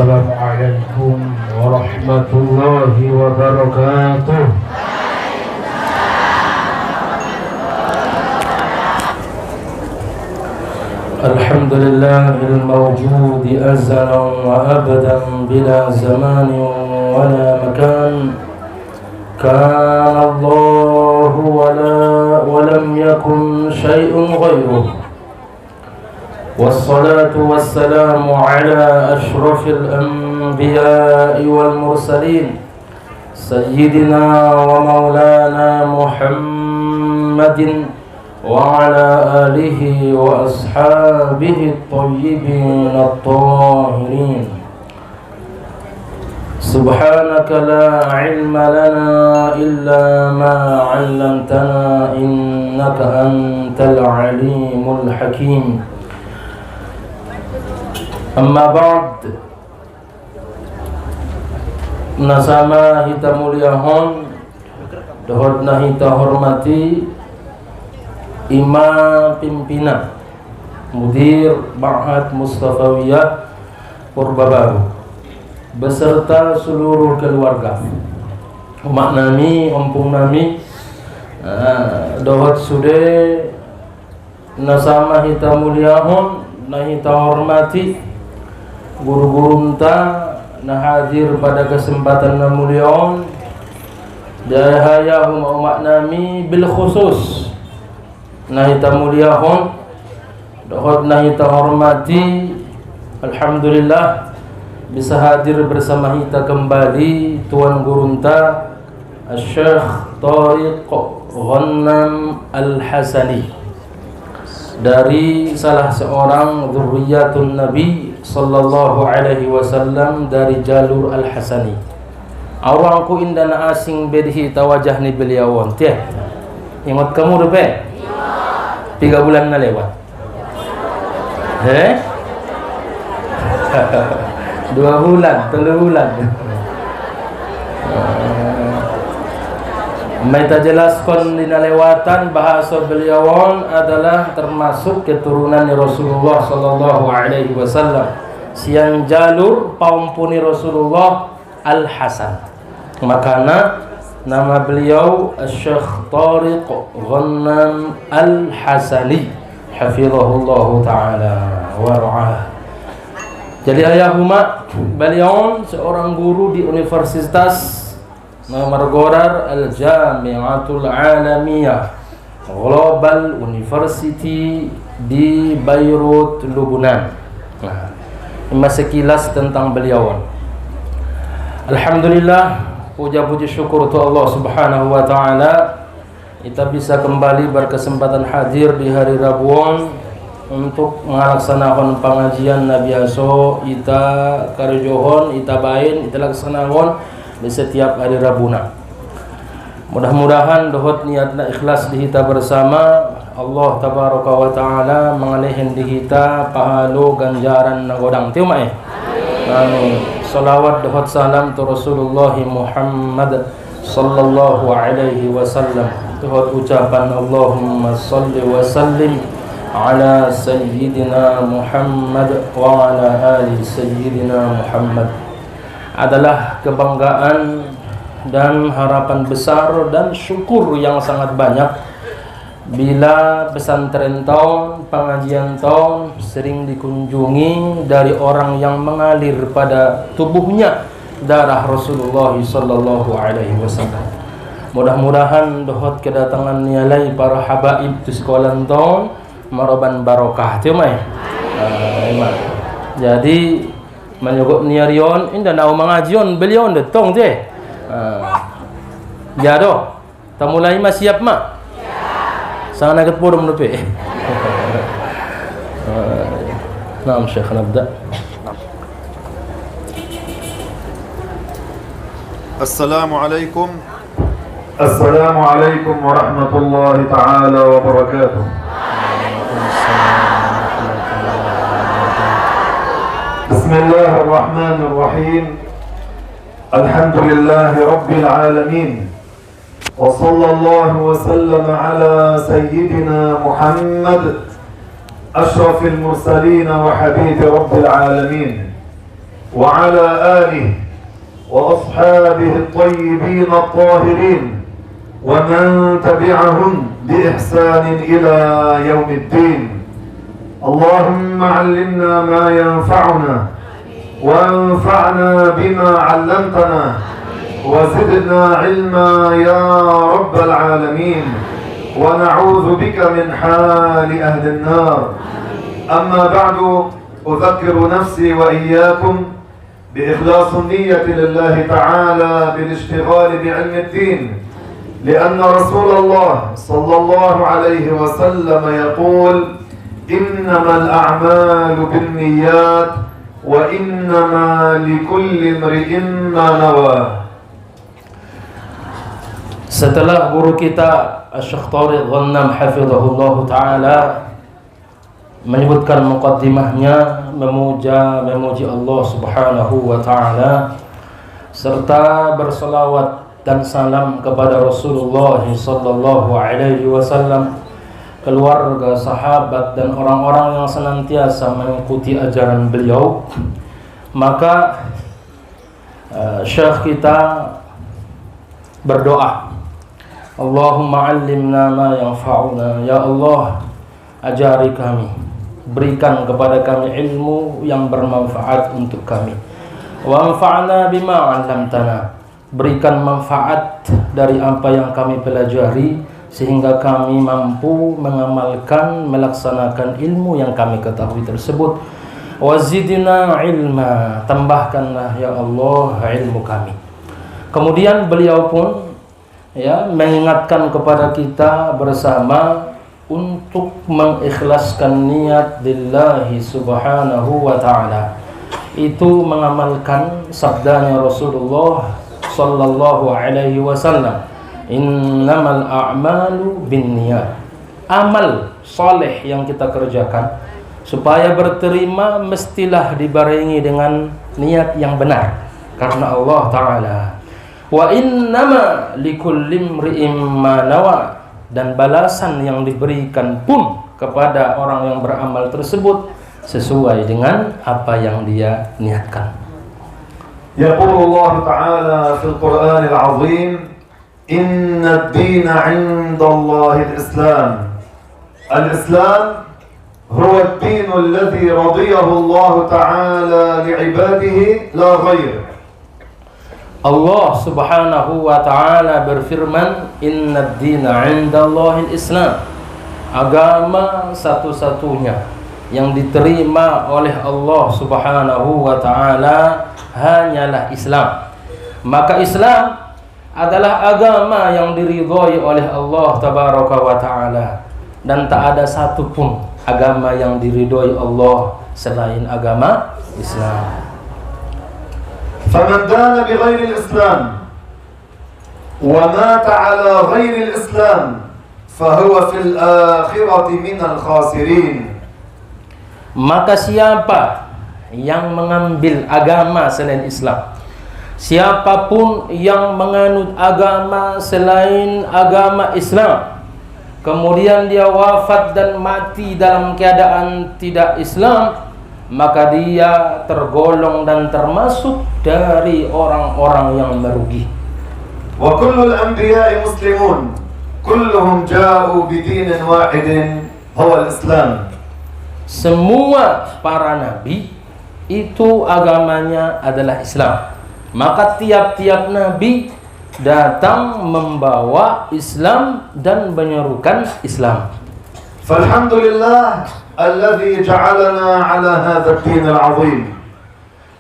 Assalamualaikum warahmatullahi wabarakatuh. Alhamdulillahil mawjud azalan wa abadan bila zaman wala makan. Kana Allahu wa lam yakun syai'un ghairuh. والصلاة والسلام على أشرف الأنبياء والمرسلين سيدنا ومولانا محمد وعلى آله وأصحابه الطيبين الطاهرين. سبحانك لا علم لنا إلا ما علمتنا إنك أنت العليم الحكيم. Amma ba'd. Nasama hita muliahon dohodna hita hormati Imam Pimpinan Mudir Ma'had Mustafawiyah Purbabaru beserta seluruh keluarga umat nami, ompung nami dohod sude nasama hita muliahon nah hita hormati guru-guru nah hadir pada kesempatan namulion dahayahum umat nami bil khusus nah hita muliahon dohod nah hita hormati. Alhamdulillah bisa hadir bersama kita kembali Tuan Gurunta Syekh Tariq Ghannam Al-Hasani dari salah seorang dzurriyyatun Nabi sallallahu alaihi wasallam dari jalur Al-Hasani. Awangku indana asing bedhi tawajah ni beliau teh. Ingat kamu depe? 3 bulan na lewat. 2 bulan, 3 bulan. Maita jelaskan dina lewatan bahasa beliau adalah termasuk keturunan Rasulullah sallallahu alaihi wasallam siang jalur paumpuni Rasulullah Al-Hasan. Makana nama beliau Syekh Tariq Ghannam Al-Hasani hafizahullah taala wa ra'ah. Jadi ayahuma beliau seorang guru di Universitas Margorar Al-Jami'atul Alamiyah Global University di Beirut, Lebanon. Nah, ini sekilas tentang beliau. Alhamdulillah, puja-puji syukur untuk Allah Subhanahu wa taala kita bisa kembali berkesempatan hadir di hari Rabuan untuk melaksanakan pengajian Nabi Aso ita karjohon ita bain ita laksanakan di setiap hari Rabuna. Mudah-mudahan dohot niatna ikhlas di kita bersama Allah tabaraka wa taala mengalihin di kita pahala ganjaran nagodang tiumai. Amin. Salawat dohot salam tu Rasulullah Muhammad sallallahu alaihi wasallam. Dohot ucapan Allahumma salli wa sallim ala sayyidina Muhammad wa ala ali sayyidina Muhammad. Adalah kebanggaan dan harapan besar dan syukur yang sangat banyak bila pesantren tahun, pengajian tahun sering dikunjungi dari orang yang mengalir pada tubuhnya darah Rasulullah sallallahu alaihi wasallam. Mudah-mudahan dohot kedatangan nilai para habaib di sekolah tahun maroban barokah tiumai. Jadi menyugup niarion indah nau mengajion beliau detong je. Ya doh. Tamulai mas siap mak? Sana kat forum depe. Naam Syekh nabda. Assalamualaikum. Assalamualaikum warahmatullahi taala wabarakatuh. Bismillahirrahmanirrahim. Alhamdulillahi rabbil alamin. Wa sallallahu wa sallam ala sayyidina Muhammad ashrafil mursalin wa habibi rabbil alamin. وعلى آله وأصحابه الطيبين الطاهرين ومن تبعهم بإحسان إلى يوم الدين. اللهم علمنا ما ينفعنا وانفعنا بما علمتنا وزدنا علما يا رب العالمين، ونعوذ بك من حال أهل النار. أما بعد، أذكر نفسي وإياكم بإخلاص النية لله تعالى بالاشتغال بعلم الدين، لأن رسول الله صلى الله عليه وسلم يقول: إنما الأعمال بالنيات وإنما لكل امرئ ما نوى. Setelah guru kita Syekh Thariq Ghannam hafizahullah ta'ala menyebutkan muqaddimahnya, memuji Allah subhanahu wa ta'ala, serta berselawat dan salam kepada Rasulullah sallallahu alaihi wasallam, keluarga, sahabat, dan orang-orang yang senantiasa mengikuti ajaran beliau, maka Syekh kita berdoa, Allahumma allimna ma yanfa'una, ya Allah, ajari kami, berikan kepada kami ilmu yang bermanfaat untuk kami. Wa anfa'na bima 'allamtana, berikan manfaat dari apa yang kami pelajari sehingga kami mampu mengamalkan, melaksanakan ilmu yang kami ketahui tersebut. Wazidna ilma, tambahkanlah ya Allah ilmu kami. Kemudian beliau pun mengingatkan kepada kita bersama untuk mengikhlaskan niat lillahi subhanahu wa ta'ala, itu mengamalkan sabdanya Rasulullah sallallahu alaihi wasallam, innamal a'malu binniyat. Amal soleh yang kita kerjakan supaya berterima mestilah dibarengi dengan niat yang benar karena Allah Ta'ala. Wa innama likulli imri'in ma nawa, dan balasan yang diberikan pun kepada orang yang beramal tersebut sesuai dengan apa yang dia niatkan. Yaqulu Allah Ta'ala fil Qur'anil Azim, inna ad-dina 'inda Allahil Islam. Al-Islam huwa ad-din alladhi radiyahu Allah Ta'ala li'ibadihi la ghair. Allah subhanahu wa ta'ala berfirman, inna ad-dina 'inda Allahil Islam, agama satu-satunya yang diterima oleh Allah subhanahu wa ta'ala hanyalah Islam. Maka Islam adalah agama yang diridhai oleh Allah tabaraka wa ta'ala, dan tak ada satupun agama yang diridhai Allah selain agama Islam. فمن دان بغير الإسلام ومات على غير الإسلام فهو في الآخرة من الخاسرين. Maka siapa yang mengambil agama selain Islam, siapapun yang menganut agama selain agama Islam, kemudian dia wafat dan mati dalam keadaan tidak Islam, maka dia tergolong dan termasuk dari orang-orang yang merugi. Wa kullul anbiya'i muslimun, kulluhum ja'u bidinin wahidin huwa al-Islam. Semua para nabi itu agamanya adalah Islam. Maka tiap-tiap nabi datang membawa Islam dan menyerukan Islam. Falhamdulillah alladhi ja'alana ala hadha ad-din al-'azim.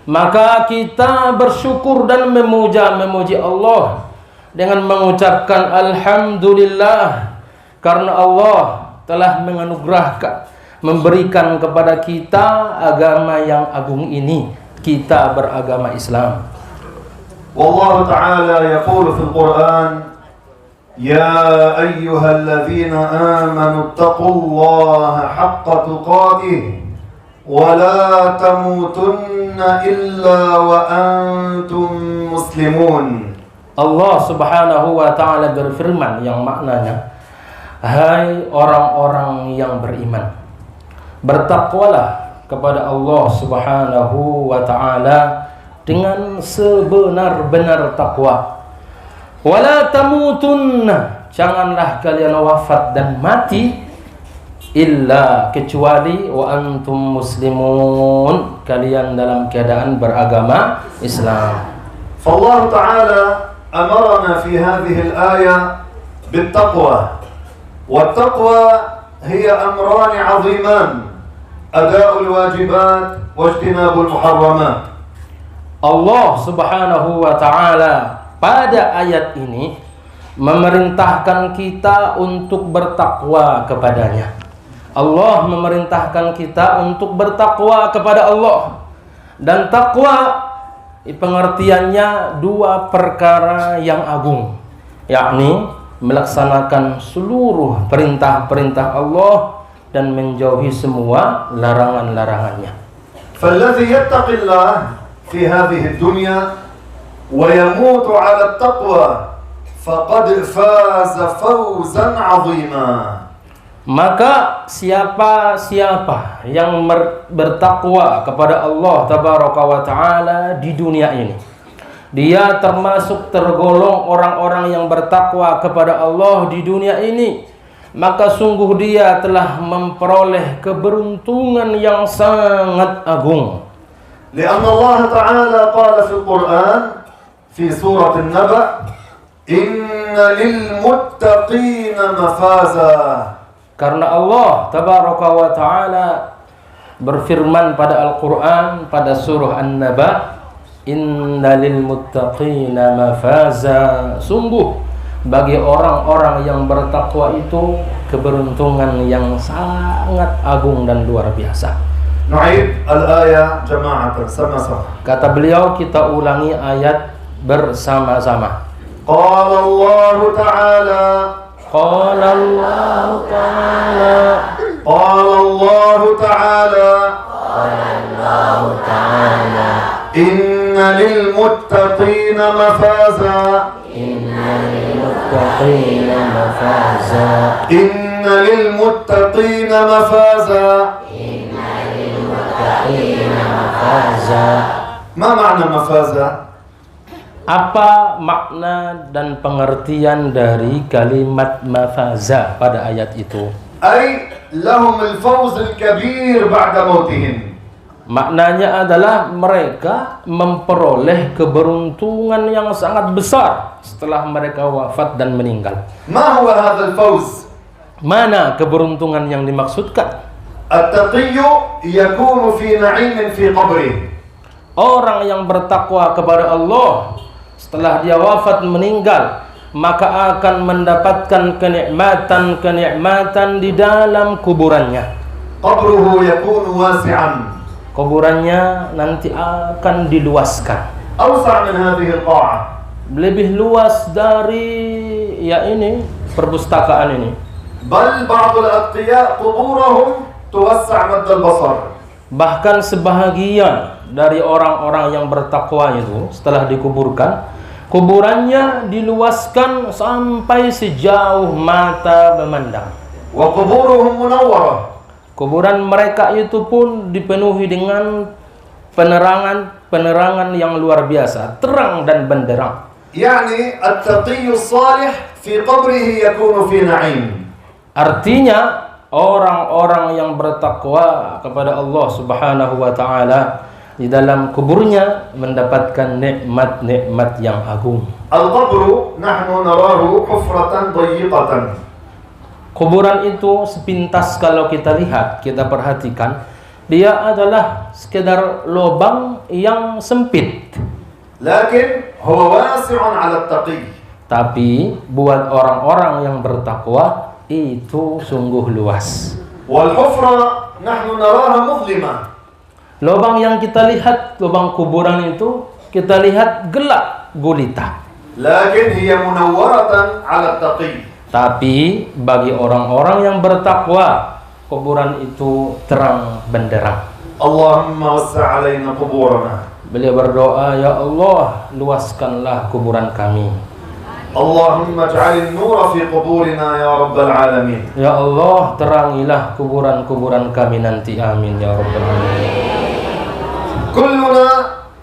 Maka kita bersyukur dan memuji Allah dengan mengucapkan alhamdulillah, karena Allah telah menganugerahkan, memberikan kepada kita agama yang agung ini. Kita beragama Islam. Wallahu ta'ala yaqulu fil Qur'an, يا أيها الذين آمنوا اتقوا الله حق تقاته ولا تموتن إلا وأنتم مسلمون. Allah subhanahu wa ta'ala berfirman yang maknanya, hai orang-orang yang beriman, bertakwalah kepada Allah Subhanahu wa taala dengan sebenar-benar takwa. Wala tamutunna, janganlah kalian wafat dan mati illa kecuali wa antum muslimun, kalian dalam keadaan beragama Islam. فالله تعالى أمرنا في هذه الآية بالتقوى، والتقوى هي أمران عظيمان: أداء الواجبات واجتناب المحرمات. Allah Subhanahu wa taala pada ayat ini memerintahkan kita untuk bertakwa kepadanya. Allah memerintahkan kita untuk bertakwa kepada Allah. Dan takwa pengertiannya dua perkara yang agung, yakni melaksanakan seluruh perintah-perintah Allah dan menjauhi semua larangan-larangannya. فالذي يتقي الله في هذه الدنيا ويموت على التقوى فقد فاز فوزا عظيما. Maka siapa yang bertakwa kepada Allah Tabaraka wa Ta'ala di dunia ini, dia termasuk tergolong orang-orang yang bertakwa kepada Allah di dunia ini, maka sungguh dia telah memperoleh keberuntungan yang sangat agung. لأن الله تعالى قال في القرآن في سورة النبأ إن للمتقين مفازا. Karena Allah Tabaraka wa Ta'ala berfirman pada Al-Quran pada surah An-Naba, Inna lil muttaqina mafaza, sungguh bagi orang-orang yang bertakwa itu keberuntungan yang sangat agung dan luar biasa. نعيد الآية جماعة سمسة. Kata beliau, kita ulangi ayat bersama-sama. قال الله تعالى Qala Allah Ta'ala, قال الله تعالى Allah Ta'ala, إن للمتقين مفازا Inna lil muttaqina mafaza, إن للمتقين مفازا. ما معنى مفازا؟ Apa makna dan pengertian dari kalimat mafaza pada ayat itu? أي لهم الفوز الكبير بعد موتهم. Maknanya adalah mereka memperoleh keberuntungan yang sangat besar setelah mereka wafat dan meninggal. ما هو هذا الفوز؟ Mana keberuntungan yang dimaksudkan? التقي يكون في نعيم في قبره. Orang yang bertakwa kepada Allah setelah dia wafat meninggal, maka akan mendapatkan kenikmatan di dalam kuburannya. قبره يكون واسعا. Kuburannya nanti akan diluaskan. أوسع من هذه القاعة. Lebih luas dari perpustakaan ini. بل بعض الأتقياء قبورهم توسع مد البصر. Bahkan sebahagian dari orang-orang yang bertakwa itu setelah dikuburkan, kuburannya diluaskan sampai sejauh mata memandang. وقبورهم منورة. Kuburan mereka itu pun dipenuhi dengan penerangan yang luar biasa, terang dan benderang. يعني التقي الصالح في قبره يكون في نعيم. Artinya orang-orang yang bertakwa kepada Allah Subhanahu wa Ta'ala di dalam kuburnya mendapatkan nikmat-nikmat yang agung. القبر نحن نراه حفرة ضيقة. Kuburan itu sepintas kalau kita lihat, kita perhatikan, dia adalah sekedar lubang yang sempit. لكن هو واسع على التقي. Tapi buat orang-orang yang bertakwa itu sungguh luas. والحفرة نحن نراها مظلمة. Lubang yang kita lihat, lubang kuburan itu kita lihat gelap gulita. لكن هي منورة على التقي. Tapi bagi orang-orang yang bertakwa, kuburan itu terang benderang. اللهم وسع علينا قبورنا. Beliau berdoa, ya Allah, luaskanlah kuburan kami. اللهم اجعل النور في قبورنا يا رب العالمين. Ya Allah, terangilah kuburan-kuburan kami nanti. Amin ya rabbal alamin. كلنا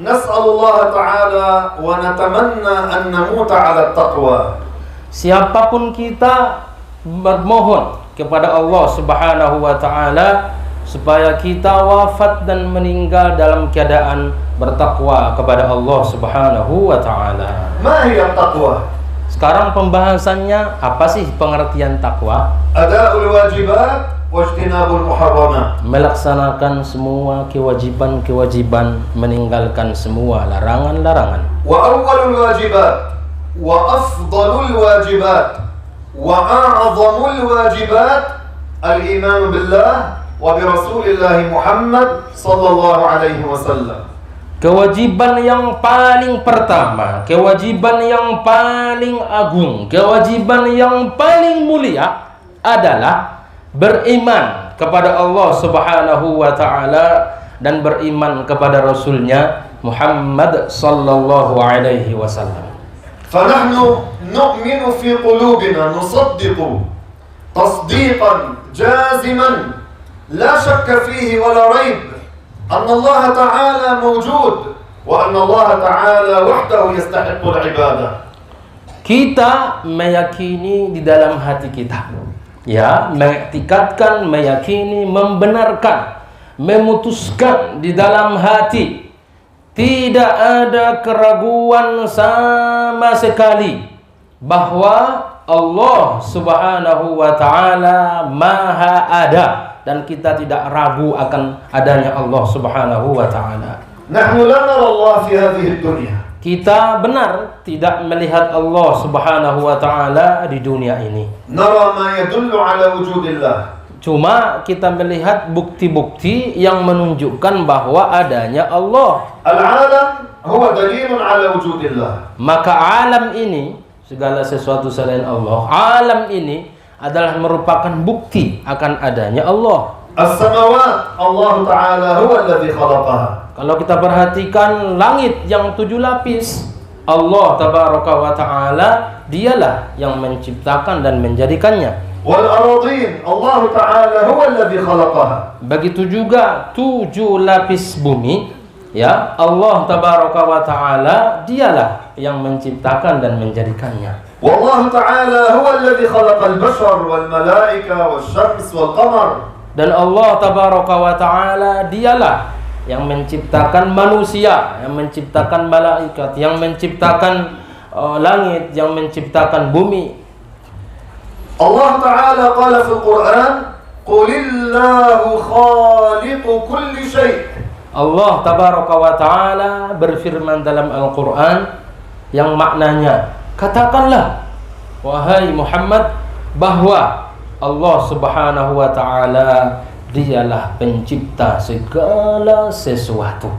نسأل الله تعالى ونتمنى أن نموت على التقوى. Siapapun kita bermohon kepada Allah Subhanahu wa taala supaya kita wafat dan meninggal dalam keadaan bertakwa kepada Allah Subhanahu wa taala. ما هي التقوى؟ Sekarang pembahasannya, apa sih pengertian takwa? أداء الواجبات واجتناب المحرمات. Melaksanakan semua kewajiban-kewajiban, meninggalkan semua larangan-larangan. وأول الواجبات وأفضل الواجبات وأعظم الواجبات الإيمان بالله وبرسول الله محمد صلى الله عليه وسلم. Kewajiban yang paling pertama, kewajiban yang paling agung, kewajiban yang paling mulia adalah beriman kepada Allah Subhanahu wa taala dan beriman kepada Rasulnya Muhammad sallallahu alaihi wasallam. فنحن نؤمن في قلوبنا نصدق تصديقا جازما لا شك فيه ولا ريب أن الله تعالى موجود وأن الله تعالى وحده يستحق العبادة. Kita meyakini di dalam hati kita, ya, mengiktikadkan, meyakini, membenarkan, memutuskan di dalam hati, tidak ada keraguan sama sekali bahwa Allah Subhanahu wa taala Maha ada, dan kita tidak ragu akan adanya Allah Subhanahu wa taala. نحن لا نرى الله في هذه الدنيا. Kita benar tidak melihat Allah Subhanahu wa taala di dunia ini. نرى ما يدل على وجود الله. Cuma kita melihat bukti-bukti yang menunjukkan bahwa adanya Allah. العالم هو دليل على وجود الله. Maka alam ini, segala sesuatu selain Allah, alam ini adalah merupakan bukti akan adanya Allah. السماوات الله تعالى هو الذي خلقها. Kalau kita perhatikan langit yang 7 lapis, Allah Tabaraka wa Ta'ala dialah yang menciptakan dan menjadikannya. والأراضين الله تعالى هو الذي خلقها. Begitu juga 7 lapis bumi, ya, Allah Tabaraka wa Ta'ala dialah yang menciptakan dan menjadikannya. والله تعالى هو الذي خلق البشر والملائكة والشمس والقمر. Dan Allah Tabaraka wa Ta'ala dialah yang menciptakan manusia, yang menciptakan malaikat, yang menciptakan langit, yang menciptakan bumi. Allah Ta'ala qala fil Quran, Qulillahu khaliqu kulli syai'. Allah Tabaraka wa Ta'ala berfirman dalam Al-Quran yang maknanya, katakanlah wahai Muhammad bahwa Allah Subhanahu wa Ta'ala dialah pencipta segala sesuatu.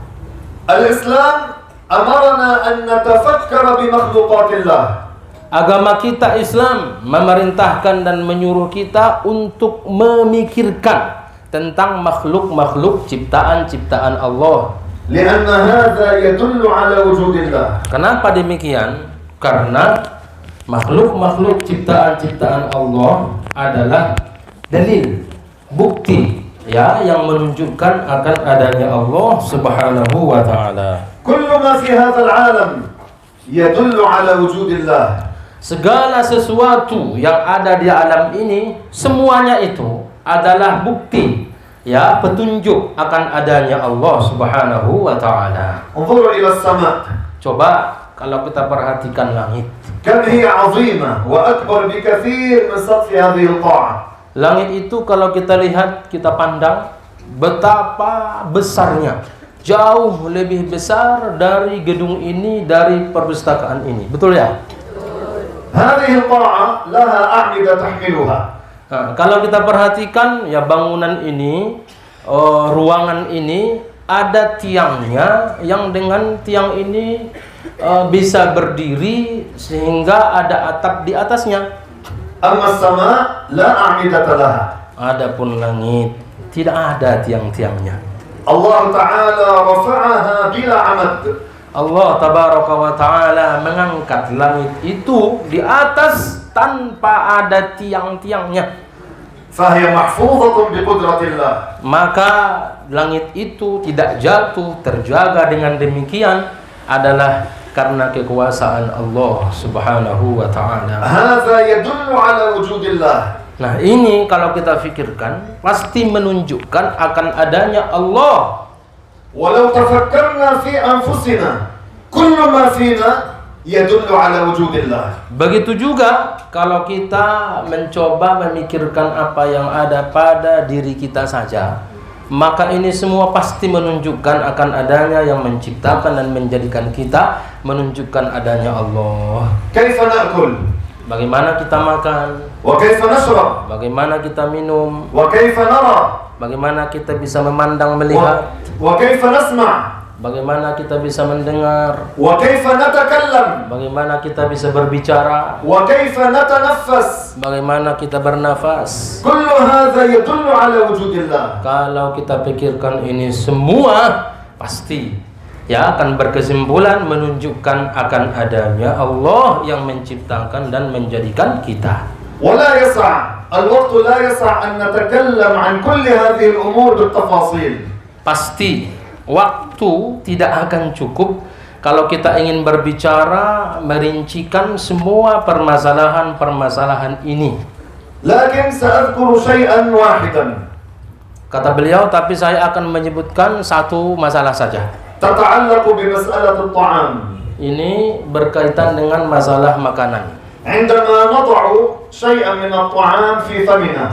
Al-Islam amarna an natafakkara bi makhluqatillah. Agama kita Islam memerintahkan dan menyuruh kita untuk memikirkan tentang makhluk-makhluk ciptaan-ciptaan Allah. Lianna hadza yadullu ala wujudillah. Kenapa demikian? Karena makhluk-makhluk ciptaan-ciptaan Allah adalah dalil, bukti, ya, yang menunjukkan akan adanya Allah Subhanahu wa Ta'ala. Kullu ma fi hadzal alam yadullu ala wujudillah. Segala sesuatu yang ada di alam ini, semuanya itu adalah bukti, ya, petunjuk akan adanya Allah Subhanahu wa Ta'ala. Unzuru ila as-sama'. Coba kalau kita perhatikan langit. Kam hiya 'azimah wa akbar bikatsir min saqfi hadhihi al-qa'ah. Langit itu kalau kita lihat, kita pandang, betapa besarnya, jauh lebih besar dari gedung ini, dari perpustakaan ini. Betul ya? Hadhihi al-qa'ah laha a'mida tahmiluha. Nah, kalau kita perhatikan, ya, bangunan ini, ruangan ini ada tiangnya, yang dengan tiang ini bisa berdiri sehingga ada atap di atasnya. Amma as-sama' la a'midata laha. Adapun langit tidak ada tiang-tiangnya. Allah Ta'ala rafa'aha bila 'amad. Allah tabaraka wa ta'ala mengangkat langit itu di atas tanpa ada tiang-tiangnya. فهي محفوظة بقدرة الله. Maka langit itu tidak jatuh, terjaga dengan demikian adalah karena kekuasaan Allah subhanahu wa ta'ala. هذا يدل على وجود الله. Nah ini kalau kita fikirkan pasti menunjukkan akan adanya Allah. ولو تفكرنا في أنفسنا كل ما فينا يدل على وجود الله. Begitu juga kalau kita mencoba memikirkan apa yang ada pada diri kita saja, maka ini semua pasti menunjukkan akan adanya yang menciptakan dan menjadikan kita, menunjukkan adanya Allah. كيف نأكل؟ Bagaimana kita makan, وكيف نشرب؟ bagaimana kita minum, وكيف نرى؟ bagaimana kita bisa memandang melihat, وكيف نسمع؟ bagaimana kita bisa mendengar, وكيف نتكلم؟ bagaimana kita bisa berbicara, وكيف نتنفس؟ bagaimana kita bernafas. كل هذا يدل على وجود الله. Kalau kita pikirkan ini semua pasti ya akan berkesimpulan menunjukkan akan adanya Allah yang menciptakan dan menjadikan kita. ولا يسع الوقت لا يسع أن نتكلم عن كل هذه الأمور بالتفاصيل. Pasti waktu tidak akan cukup kalau kita ingin berbicara merincikan semua permasalahan-permasalahan ini. لكن سأذكر شيئا واحدا Kata beliau, tapi saya akan menyebutkan satu masalah saja. تتعلق بمسألة الطعام. Ini berkaitan dengan masalah makanan. عندما نضع شيئا من الطعام في فمنا.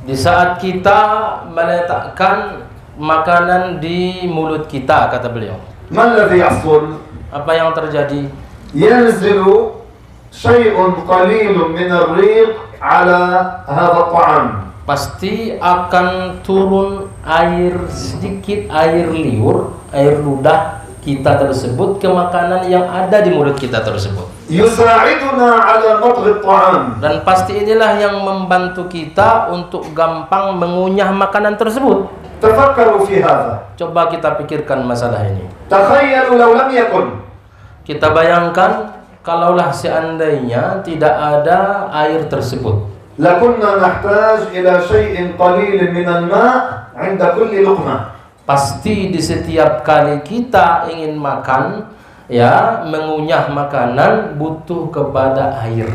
Di saat kita meletakkan makanan di mulut kita, kata beliau, ما الذي يحصل؟ apa yang terjadi? ينزل شيء قليل من الريق على هذا الطعام. Pasti akan turun air sedikit, air liur, air ludah kita tersebut ke makanan yang ada di mulut kita tersebut. يساعدنا على مضغ الطعام. Dan pasti inilah yang membantu kita untuk gampang mengunyah makanan tersebut. تفكروا في هذا. Coba kita pikirkan masalah ini. تخيلوا لو لم يكن. Kita bayangkan kalaulah seandainya tidak ada air tersebut. لكنا نحتاج إلى شيء قليل من الماء عند كل لقمة. Pasti di setiap kali kita ingin makan, ya, mengunyah makanan butuh kepada air.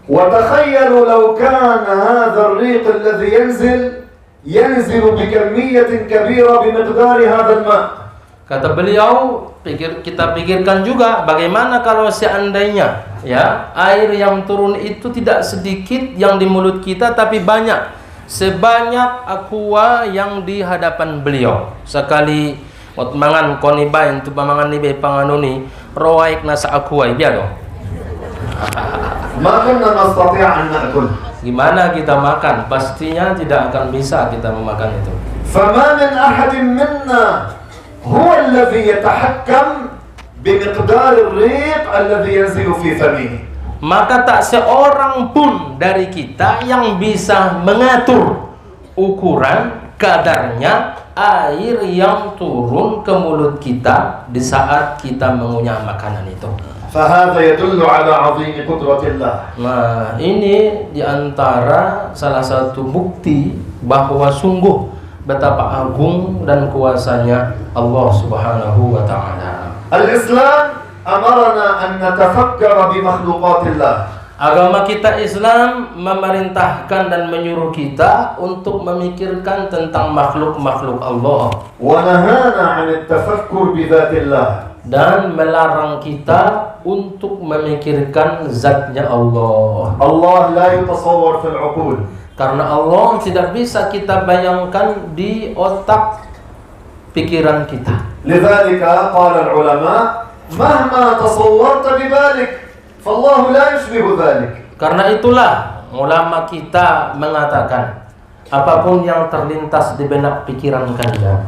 وتخيلوا لو كان هذا الريق الذي ينزل بكمية كبيرة بمقدار هذا الماء. Kata beliau, kita pikirkan juga bagaimana kalau seandainya ya air yang turun itu tidak sedikit yang di mulut kita tapi banyak, sebanyak aqua yang di hadapan beliau. Sekali waktu mangan koniba itu pamangan ni panganuni roaik nasa aqua biado. ما كنا نستطيع أن نأكل. Gimana kita makan? Pastinya tidak akan bisa kita memakan itu. فما من أحد منا هو الذي يتحكم بمقدار الريق الذي ينزل في فمه. Maka tak seorang pun dari kita yang bisa mengatur ukuran kadarnya air yang turun ke mulut kita di saat kita mengunyah makanan itu. فهذا يدل على عظيم قدرة الله. Nah, ini diantara salah satu bukti bahwa sungguh betapa agung dan kuasanya Allah Subhanahu wa ta'ala. الإسلام أمرنا أن نتفكر بمخلوقات الله. Agama kita Islam memerintahkan dan menyuruh kita untuk memikirkan tentang makhluk-makhluk Allah ونهانا عن التفكر بذات الله. dan melarang kita untuk memikirkan zatnya Allah. الله لا يتصور في العقول. Karena Allah tidak bisa kita bayangkan di otak pikiran kita. لذلك قال العلماء مهما تصورت بذلك فالله لا يشبه ذلك. Karena itulah ulama kita mengatakan apapun yang terlintas di benak pikiran kalian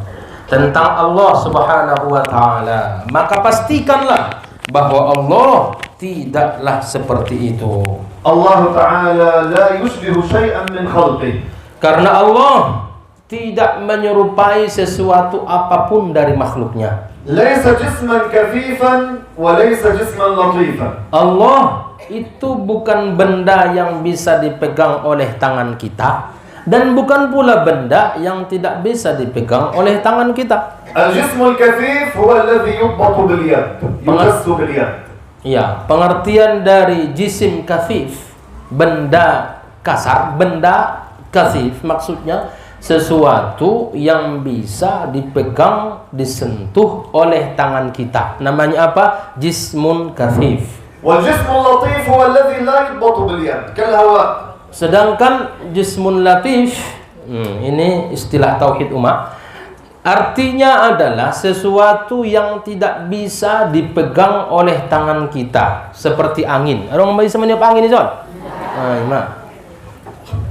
tentang Allah Subhanahu wa ta'ala, maka pastikanlah bahwa Allah tidaklah seperti itu. Allah Ta'ala la yushbihu syai'an min khalqih. Karena Allah tidak menyerupai sesuatu apapun dari makhluknya. ليس جسما كثيفا وليس جسما لطيفا. Allah itu bukan benda yang bisa dipegang oleh tangan kita, dan bukan pula benda yang tidak bisa dipegang oleh tangan kita. الجسم الكثيف هو الذي يضبط باليد، يجس باليد. Ya, pengertian dari jisim kathif, benda kasar, benda kathif maksudnya sesuatu yang bisa dipegang, disentuh oleh tangan kita. Namanya apa? Jismun kathif. والجسم اللطيف هو الذي لا يضبط باليد كالهواء. Sedangkan jismun latif, ini istilah tauhid umat, artinya adalah sesuatu yang tidak bisa dipegang oleh tangan kita, seperti angin. Orang bisa meniup angin, John?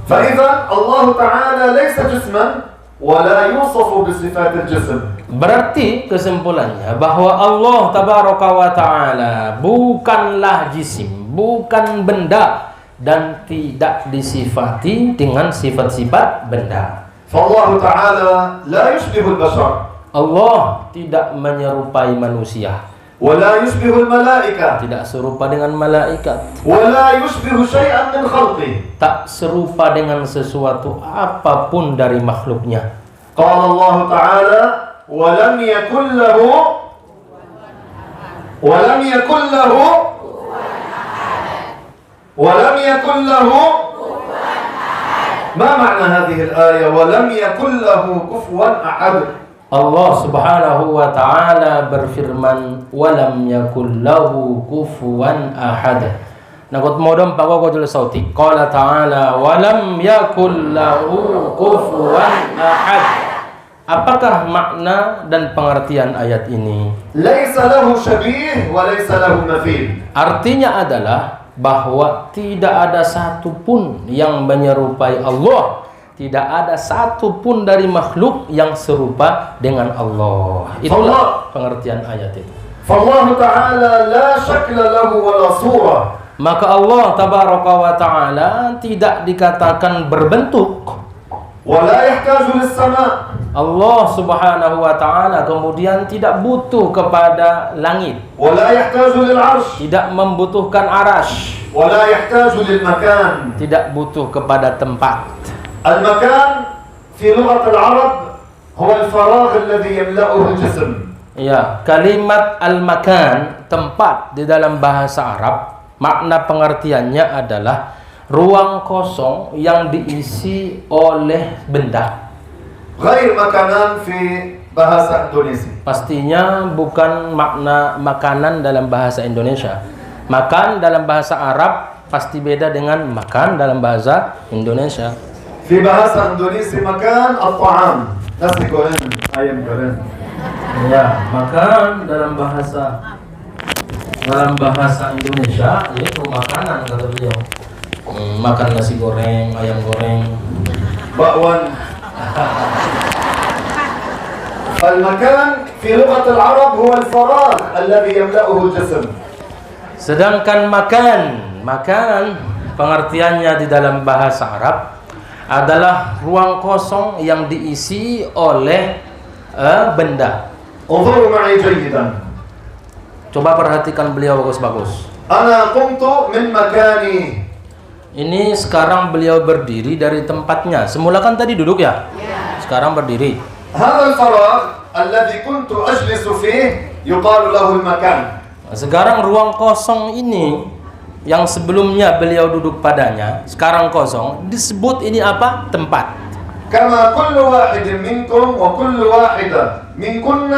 فإذا الله تعالى ليس جسما ولا يوصف بصفات الجسم. Berarti kesimpulannya bahwa Allah tabaraka wa ta'ala bukanlah jisim, bukan benda, dan tidak disifati dengan sifat-sifat benda. فالله تعالى لا يشبه البشر. Allah tidak menyerupai manusia, ولا يشبه الملائكة. tidak serupa dengan malaikat, ولا يشبه شيئا من خلقه. tak serupa dengan sesuatu apapun dari makhluknya. قال الله تعالى ولم يكن له ما معنى هذه الآية ولم يكن له كفوا أحد. Allah subhanahu wa ta'ala berfirman, walam yakul lahu kufuwan ahad. Nakut modom pago ko jul sauti. Qala ta'ala walam yakul lahu kufuwan ahad. Apakah makna dan pengertian ayat ini? Laisa lahu syabih wa laisa lahu mathil. Artinya adalah bahwa tidak ada satupun yang menyerupai Allah. Tidak ada satupun dari makhluk yang serupa dengan Allah. Itulah pengertian ayat itu. Fallahu ta'ala la syakla lahu wa la surah. Maka Allah tabaraka wa ta'ala tidak dikatakan berbentuk. Wa la yahtaju lis-sama'. Allah subhanahu wa ta'ala kemudian tidak butuh kepada langit. Wa la yahtaju lil-'arsy. Tidak membutuhkan arash. Wa la yahtaju lil-makan. Tidak butuh kepada tempat. المكان في لغة العرب هو الفراغ الذي يملأه الجسم. Ya, kalimat al-makan, tempat di dalam bahasa Arab, makna pengertiannya adalah ruang kosong yang diisi oleh benda. غير makanan في bahasa Indonesia. Pastinya bukan makna makanan dalam bahasa Indonesia. Makan dalam bahasa Arab pasti beda dengan makan dalam bahasa Indonesia. في bahasa Indonesia makan الطعام. Nasi goreng, ayam goreng. Ya, makan dalam bahasa Indonesia yaitu makanan, kata beliau. Makan nasi goreng, ayam goreng, bakwan. المكان في لغة العرب هو الفراغ الذي يملأه الجسم. Sedangkan makan pengertiannya di dalam bahasa Arab adalah ruang kosong yang diisi oleh benda. انظروا معي جيدا. Coba perhatikan beliau bagus-bagus. أنا قمت من مكاني. Ini sekarang beliau berdiri dari tempatnya. Semula kan tadi duduk ya? Sekarang berdiri. هذا الفراغ الذي كنت أجلس فيه يقال له المكان. Sekarang ruang kosong ini yang sebelumnya beliau duduk padanya, sekarang kosong, disebut ini apa? Tempat. كما كل واحد منكم وكل واحدة منكن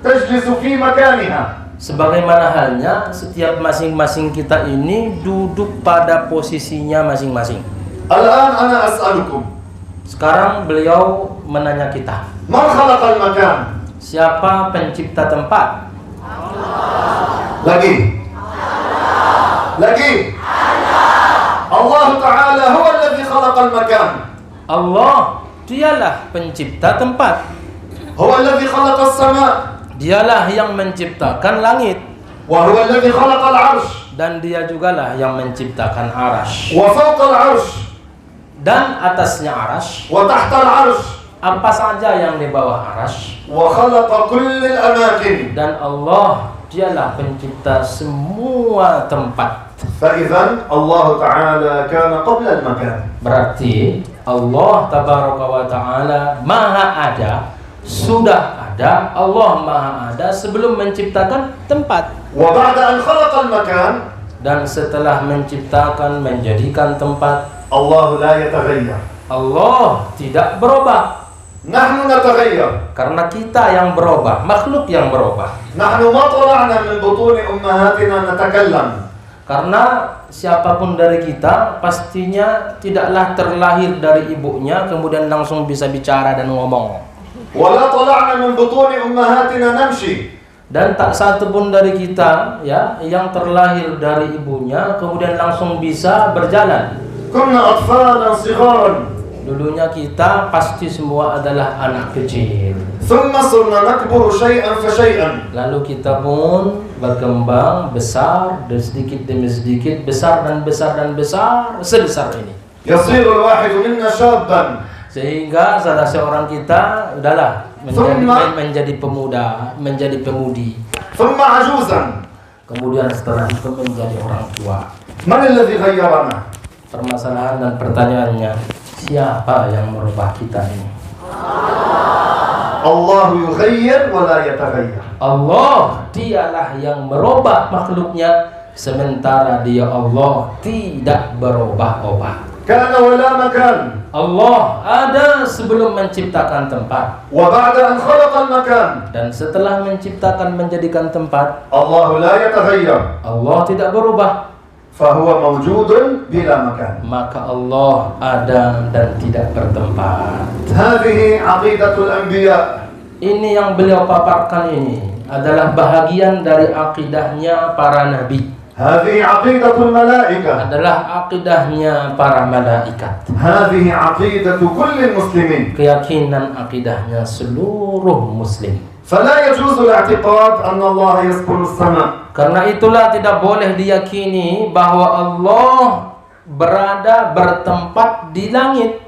تجلس في مكانها. Sebagaimana halnya setiap masing-masing kita ini duduk pada posisinya masing-masing. الآن أنا أسألكم. Sekarang beliau menanya kita. من خلق المكان؟ Siapa pencipta tempat? Lagi. Allah Ta'ala huwa alladhi khalaqal makan. Allah, dialah pencipta tempat. Huwa alladhi khalaqas sama'. Dialah yang menciptakan langit. Wa huwa alladhi khalaqal 'arsy. Dan dia jugalah yang menciptakan arash. Wa fawqal 'arsy. Dan atasnya arash. Wa tahtal 'arsy. apa saja yang di bawah arasy. وخلق كل الأماكن. Dan Allah dialah pencipta semua tempat. فإذا الله تعالى كان قبل المكان. Berarti Allah tabaraka wa ta'ala maha ada, sudah ada, Allah maha ada sebelum menciptakan tempat. وبعد أن خلق المكان, dan setelah menciptakan, menjadikan tempat, الله لا يتغير. Allah tidak berubah. نحن نتغير. Karena kita yang berubah, makhluk yang berubah. نحن ما طلعنا من بطون أمهاتنا نتكلم. Karena siapapun dari kita pastinya tidaklah terlahir dari ibunya kemudian langsung bisa bicara dan ngomong. ولا طلعنا من بطون أمهاتنا نمشي. Dan tak satu pun dari kita ya yang terlahir dari ibunya kemudian langsung bisa berjalan. كنا أطفالا صغارا. Dulunya kita pasti semua adalah anak kecil. ثم صرنا نكبر شيئا فشيئا. Lalu kita pun berkembang besar dan sedikit demi sedikit, besar dan besar dan besar sebesar ini. يصير الواحد منا شابا. Sehingga salah seorang kita udahlah menjadi pemuda, menjadi pemudi. ثم عجوزا. Kemudian setelah itu menjadi orang tua. من الذي غيرنا؟ Permasalahan dan pertanyaannya, siapa yang merubah kita ini? الله يغير ولا يتغير. Allah dialah yang merubah makhluknya, sementara dia Allah tidak berubah-ubah. كان ولا مكان. Allah ada sebelum menciptakan tempat, وبعد أن خلق المكان dan setelah menciptakan menjadikan tempat, الله لا يتغير. Allah tidak berubah. فهو موجود بلا مكان. Maka Allah ada dan tidak bertempat. هذه عقيدة الأنبياء. Ini yang beliau paparkan ini adalah bahagian dari akidahnya para nabi. هذه عقيدة الملائكة. Adalah akidahnya para malaikat. هذه عقيدة كل المسلمين. Keyakinan akidahnya seluruh muslim. فلا يجوز الاعتقاد أن الله يسكن السماء. Karena itulah tidak boleh diyakini bahwa Allah berada bertempat di langit.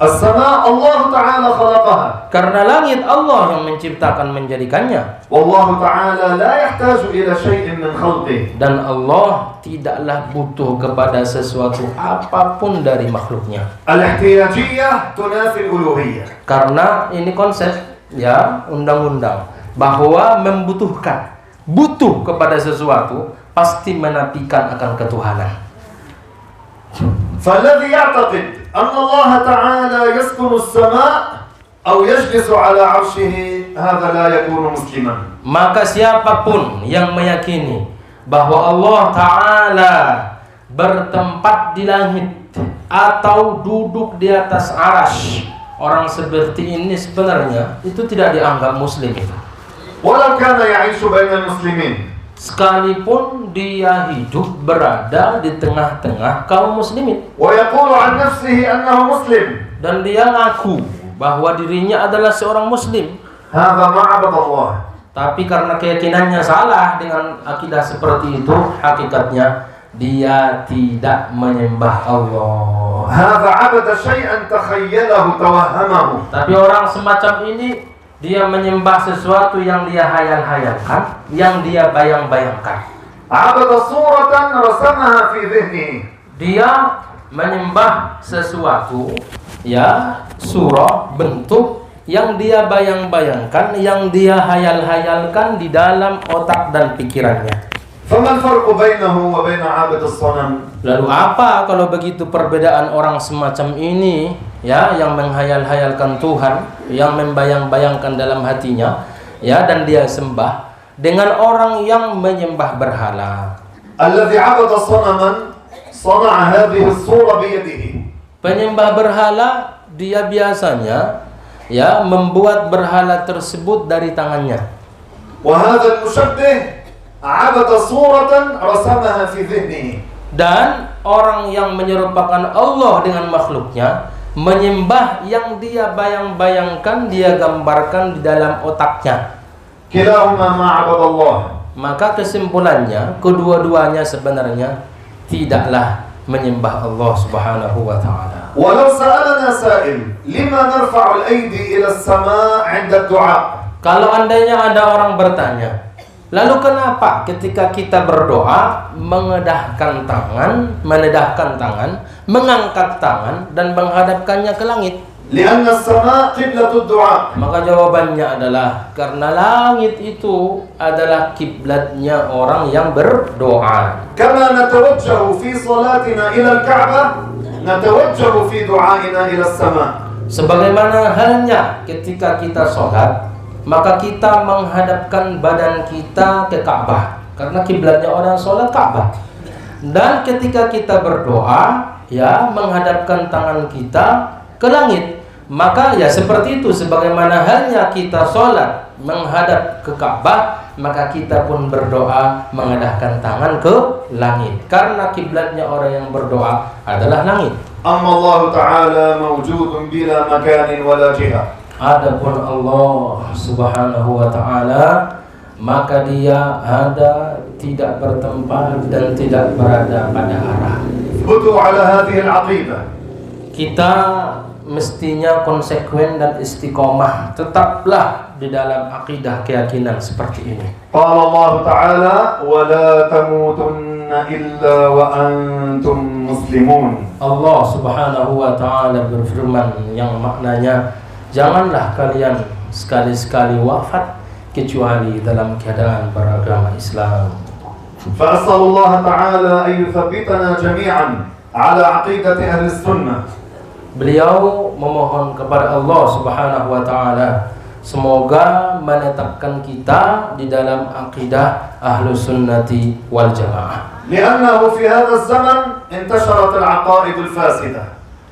السماء الله تعالى خلقها. Karena langit Allah yang menciptakan menjadikannya. والله تعالى لا يحتاج إلى شيء من خلقه. Dan Allah tidaklah butuh kepada sesuatu apapun dari makhluknya. الاحتياجية تنافي الألوهية. Karena ini konsep ya undang-undang bahwa membutuhkan, butuh kepada sesuatu pasti menafikan akan ketuhanan. فالذي يعتقد أن الله تعالى يسكن السماء أو يجلس على عرشه هذا لا يكون مسلما. Maka siapapun yang meyakini bahwa Allah Ta'ala bertempat di langit atau duduk di atas arasy, orang seperti ini sebenarnya itu tidak dianggap muslim. ولو كان يعيش بين المسلمين. Sekalipun dia hidup berada di tengah-tengah kaum muslimin. ويقول عن نفسه أنه مسلم. Dan dia ngaku bahwa dirinya adalah seorang muslim. هذا ما عبد الله. Tapi karena keyakinannya salah dengan akidah seperti itu, hakikatnya dia tidak menyembah Allah. هذا عبد شيئا تخيله توهمه. Tapi orang semacam ini dia menyembah sesuatu yang dia hayal-hayalkan, yang dia bayang-bayangkan. عبد صورة رسمها في ذهنه. Dia menyembah sesuatu, ya, surah, bentuk yang dia bayang-bayangkan, yang dia hayal-hayalkan di dalam otak dan pikirannya. فما الفرق بينه وبين عابد الصنم؟ Lalu apa kalau begitu perbedaan orang semacam ini, ya, yang menghayal-hayalkan Tuhan, yang membayang-bayangkan dalam hatinya, ya, dan dia sembah, dengan orang yang menyembah berhala. الذي عبد صنما صنع هذه الصورة بيده. Penyembah berhala dia biasanya, ya, membuat berhala tersebut dari tangannya. وهذا المشبه عبد صورة رسمها في ذهنه. Dan orang yang menyerupakan Allah dengan makhluknya menyembah yang dia bayang-bayangkan, dia gambarkan di dalam otaknya. كلاهما ما عبد الله. Maka kesimpulannya kedua-duanya sebenarnya tidaklah menyembah Allah Subhanahu wa taala. ولو سألنا سائل لما نرفع الأيدي إلى السماء عند الدعاء. Kalau andainya ada orang bertanya, lalu kenapa ketika kita berdoa menedahkan tangan, mengangkat tangan dan menghadapkannya ke langit? لأن السماء قبلة الدعاء. Maka jawabannya adalah karena langit itu adalah kiblatnya orang yang berdoa. كما نتوجه في صلاتنا إلى الكعبة نتوجه في دعائنا إلى السماء. Sebagaimana halnya ketika kita sholat, maka kita menghadapkan badan kita ke Ka'bah karena kiblatnya orang sholat Ka'bah. Dan ketika kita berdoa, ya, menghadapkan tangan kita ke langit. Maka ya seperti itu, sebagaimana halnya kita sholat menghadap ke Ka'bah, maka kita pun berdoa menghadapkan tangan ke langit karena kiblatnya orang yang berdoa adalah langit. أما الله تعالى موجود بلا مكان ولا جهة. Adapun Allah Subhanahu wa taala, maka Dia ada, tidak bertempat dan tidak berada pada arah. اثبتوا على هذه العقيدة. Kita mestinya konsekuen dan istiqomah, tetaplah di dalam akidah keyakinan seperti ini. قال الله تعالى ولا تموتن إلا وأنتم مسلمون. Allah Subhanahu wa taala berfirman yang maknanya, janganlah kalian sekali-sekali wafat kecuali dalam keadaan beragama Islam. فأسأل الله تعالى أن يثبتنا جميعا على عقيدة أهل السنة. Beliau memohon kepada Allah Subhanahu wa taala semoga menetapkan kita di dalam akidah Ahlus Sunnati wal Jamaah. لأنه في هذا الزمن انتشرت العقائد الفاسدة.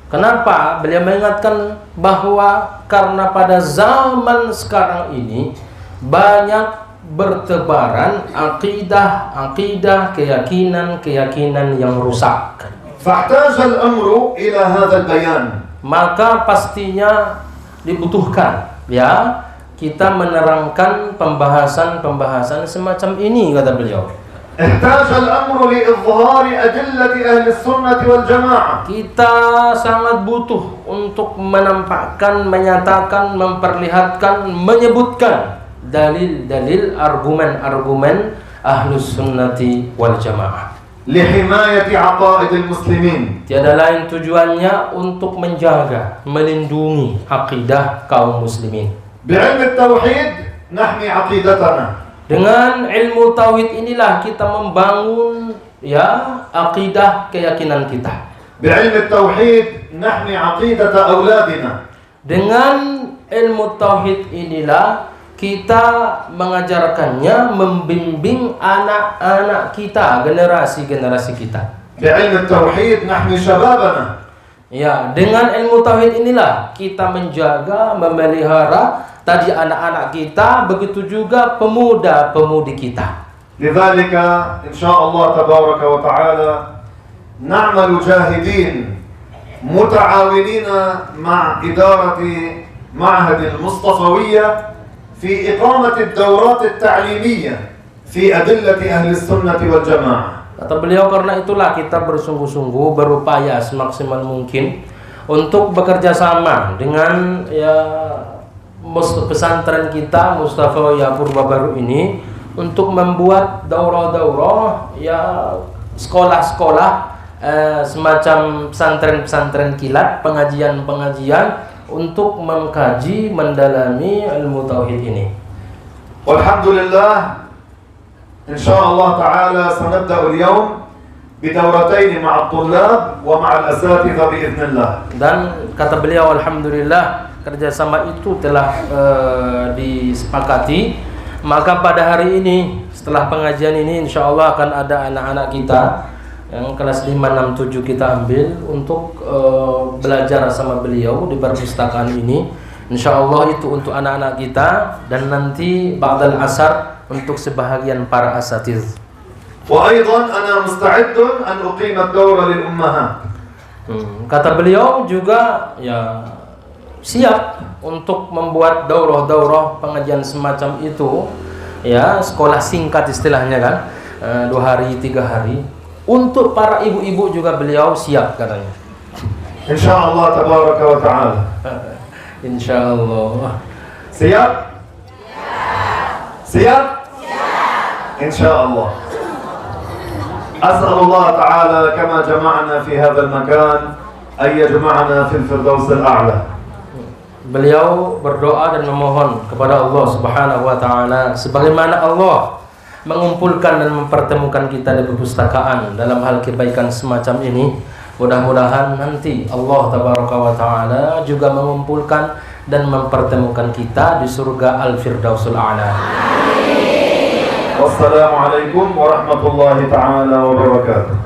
Kenapa? Beliau mengingatkan bahwa karena pada zaman sekarang ini banyak bertebaran akidah, keyakinan yang rusak. فاحتاج الأمر إلى هذا البيان. Maka pastinya dibutuhkan, ya, kita menerangkan pembahasan semacam ini, kata beliau. احتاج الأمر لإظهار أدلة أهل السنة والجماعة. Kita sangat butuh untuk menampakkan, menyatakan, memperlihatkan, menyebutkan dalil-dalil, argumen-argumen Ahlus Sunnati wal Jamaah. لحماية عقائد المسلمين. Tiada lain tujuannya untuk menjaga, melindungi akidah kaum muslimin. بعلم التوحيد نحمي عقيدتنا. Dengan ilmu tauhid inilah kita membangun, ya, akidah keyakinan kita. بعلم التوحيد نحمي عقيدة أولادنا. Dengan ilmu tauhid inilah kita mengajarkannya, membimbing anak-anak kita, generasi-generasi kita. بعلم التوحيد نحمي شبابنا. Ya, dengan ilmu tauhid inilah kita menjaga, memelihara tadi anak-anak kita, begitu juga pemuda-pemudi kita. لذلك إن شاء الله تبارك وتعالى نعمل جاهدين متعاونين مع إدارة معهد المصطفوية في إقامة الدورات التعليمية في أدلة أهل السنة والجماعة. Kata beliau, karena itulah kita bersungguh-sungguh berupaya semaksimal mungkin untuk bekerja sama dengan, ya, pesantren kita Mustafawiyah Purbabaru ini untuk membuat daurah-daurah, ya, sekolah-sekolah semacam pesantren-pesantren kilat, pengajian-pengajian untuk mengkaji, mendalami ilmu tauhid ini. Walhamdulillah, insyaallah ta'ala sanabda al-yawm bidawratayn ma'a al-tullab wa ma'a al-asatidha bi'idznillah. Dan kata beliau, alhamdulillah kerjasama itu telah disepakati. Maka pada hari ini setelah pengajian ini insyaallah akan ada anak-anak kita yang kelas 5, 6, 7 kita ambil untuk belajar sama beliau di perpustakaan ini. Insyaallah itu untuk anak-anak kita, dan nanti ba'dal asar untuk sebahagian para asatiz. Wa aidan ana musta'idun an uqima ad-dawra lil ummahat. Kata beliau juga, ya, siap untuk membuat daurah-daurah pengajian semacam itu, ya, sekolah singkat istilahnya kan, 2 hari 3 hari. Untuk para ibu-ibu juga beliau siap katanya. Insyaallah tabaraka wa ta'ala. Insyaallah. Siap? Siap? Insyaallah. As'alullah ta'ala kama jama'na fi hadzal makan ay yajma'na fil firdaus al-a'la. Beliau berdoa dan memohon kepada Allah Subhanahu wa taala sebagaimana Allah mengumpulkan dan mempertemukan kita di perpustakaan dalam hal kebaikan semacam ini. Mudah-mudahan nanti Allah tabaraka wa taala juga mengumpulkan dan mempertemukan kita di surga Al-Firdausul A'la. Wassalamualaikum warahmatullahi taala wabarakatuh.